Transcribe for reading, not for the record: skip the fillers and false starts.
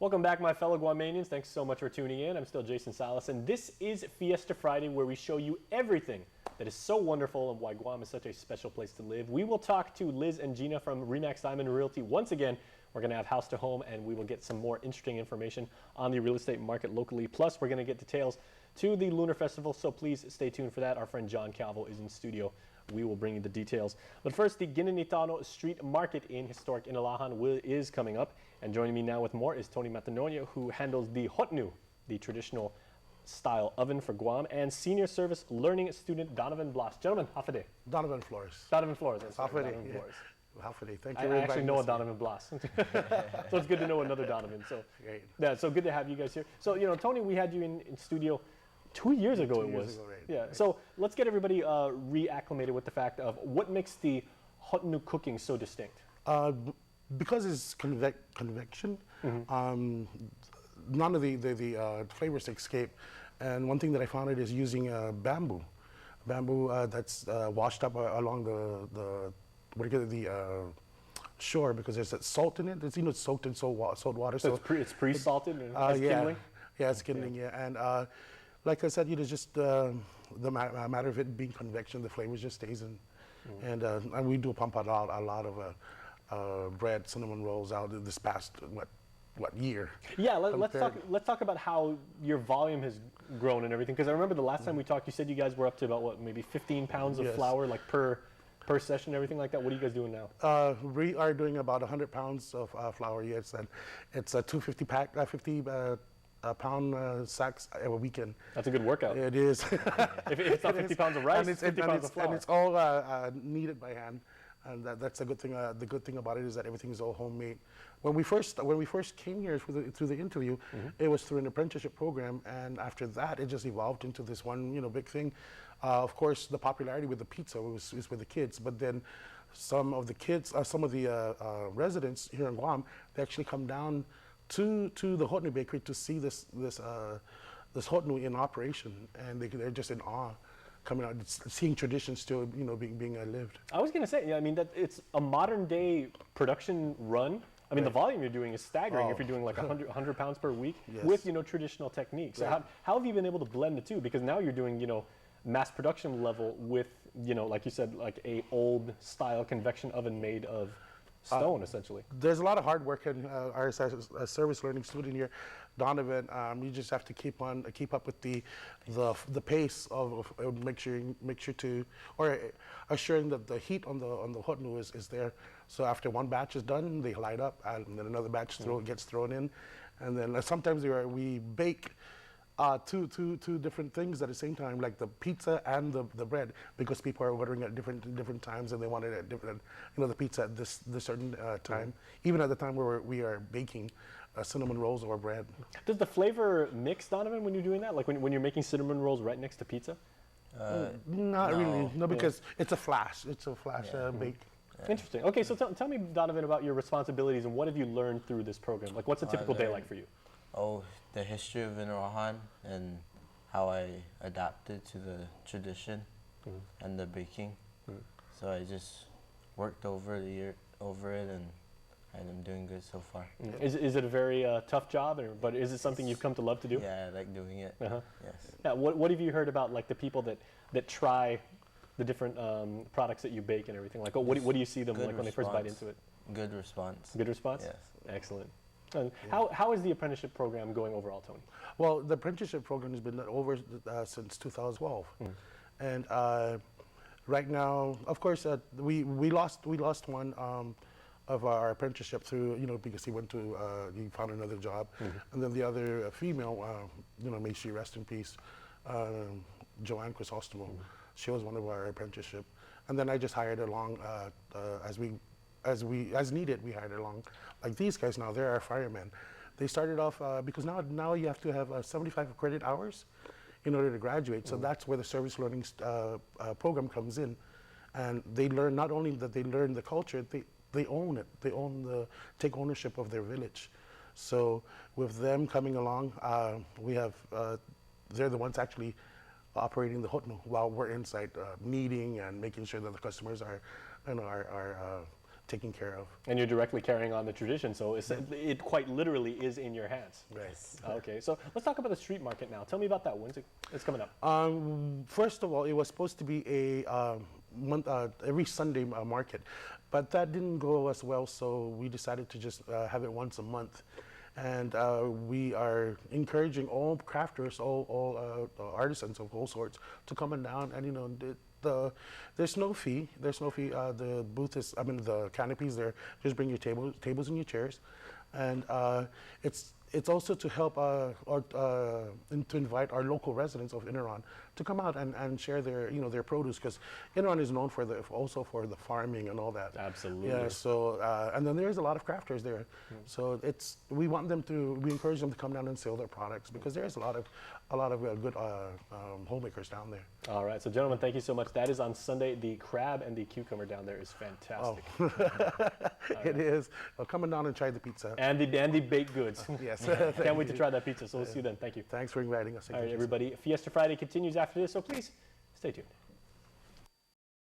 Welcome back, my fellow Guamanians. Thanks so much for tuning in. I'm still Jason Salas, and this is Fiesta Friday, where we show you everything that is so wonderful and why Guam is such a special place to live. We will talk to Liz and Gina from Remax Diamond Realty once again. We're going to have house to home, and we will get some more interesting information on the real estate market locally. Plus, we're going to get details to the Lunar Festival, so please stay tuned for that. Our friend John Calvo is in studio. We will bring you the details. But first, the Ginanitano Street Market in historic Inarajan is coming up. And joining me now with more is Tony Matanonia, who handles the hotnu, the traditional style oven for Guam, and senior service learning student Donovan Blas. Gentlemen, hafade. Donovan Flores. Donovan Flores. That's right, Donovan Flores. Hafade. Thank you. I actually know a Donovan Blas. So it's good to know another Donovan. So Great. Yeah, so good to have you guys here. So, Tony, we had you in studio 2 years ago. 2 years it was. ago, right. Yeah. Right. So let's get everybody reacclimated with the fact of what makes the hotnu cooking so distinct. Because it's convection, none of the flavors escape. And one thing that I found it is using bamboo that's washed up along the shore, because there's that salt in it. It's soaked in salt water. So it's pre-salted and kindling? Yeah, it's kindling, yeah. And like I said, it's just the matter of it being convection, the flavor just stays in. And we do pump out a lot of bread, cinnamon rolls out this past, what year? Yeah, let's talk about how your volume has grown and everything. Because I remember the last time we talked, you said you guys were up to about, maybe 15 pounds of flour, like per session, everything like that. What are you guys doing now? We are doing about 100 pounds of flour. Yes, and it's a 250 pack, 50 pound sacks a weekend. That's a good workout. It is. if it's not 50 pounds of rice, it's 50 pounds of flour. And it's all kneaded by hand. And that's a good thing. The good thing about it is that everything is all homemade. When we first came here through the interview, it was through an apprenticeship program, and after that, it just evolved into this one big thing. Of course, the popularity with the pizza was with the kids, but then some of the residents here in Guam, they actually come down to the hotnu bakery to see this hotnu in operation, and they're just in awe. Coming out, seeing traditions still, being lived. I was going to say, that it's a modern day production run. I mean, the volume you're doing is staggering if you're doing like 100 pounds per week with, traditional techniques. So how have you been able to blend the two? Because now you're doing, mass production level with, like you said, like a old style convection oven made of stone, essentially. There's a lot of hard work in our service learning student here, Donovan. You just have to keep up with the pace of make sure to, or assuring that the heat on the hotnu is there. So after one batch is done, they light up, and then another batch gets thrown in, and then sometimes we bake two different things at the same time, like the pizza and the bread, because people are ordering at different times, and they want it at different, the pizza at this certain time, even at the time where we are baking cinnamon rolls or bread. Does the flavor mix, Donovan, when you're doing that? Like when you're making cinnamon rolls right next to pizza? Not really, no, because it's a flash. It's a flash bake. Interesting. Okay, so tell me, Donovan, about your responsibilities and what have you learned through this program? Like, what's a typical day like for you? Oh, the history of Inarajan and how I adapted to the tradition and the baking. So I just worked over it, and I'm doing good so far. Is it a very tough job, but is it something you've come to love to do? Yeah, I like doing it. Yes. Yeah. What have you heard about, like, the people that try the different products that you bake and everything? Like, what do you see them like when they first bite into it? Good response. Good response? Yes. Excellent. And how is the apprenticeship program going overall, Tony? Well, the apprenticeship program has been over since 2012, and right now, of course, we lost one of our apprenticeship through because he found another job, and then the other female, may she rest in peace, Joanne Crisostomo. She was one of our apprenticeship, and then I just hired her along as needed. We hired along, like these guys now. They're our firemen. They started off because now you have to have 75 credit hours in order to graduate. So that's where the service learning program comes in, and they learn not only that they learn the culture, they own it. They take ownership of their village. So with them coming along, we have they're the ones actually operating the hotnu while we're inside kneading and making sure that the customers are taken care of. And you're directly carrying on the tradition, so it quite literally is in your hands. Right. Okay, so let's talk about the street market now. Tell me about that. When's it's coming up? First of all, it was supposed to be a every Sunday market, but that didn't go as well, so we decided to just have it once a month. And we are encouraging all crafters, all artisans of all sorts to come on down, and there's no fee. There's no fee. The booth is, the canopy's there. Just bring your tables and your chairs, and it's also to help and to invite our local residents of Inarajan to come out and share their produce, because Inarajan is known also for the farming and all that. Absolutely. Yeah. So and then there's a lot of crafters there. So we encourage them to come down and sell their products, because there's a lot of good homemakers down there. All right, so gentlemen, thank you so much. That is on Sunday. The crab and the cucumber down there is fantastic. It is. Come on down and try the pizza. And the baked goods. Yes. Can't wait to try that pizza. So we'll see you then. Thank you. Thanks for inviting us. All right, everybody. Fiesta Friday continues after this, so please stay tuned.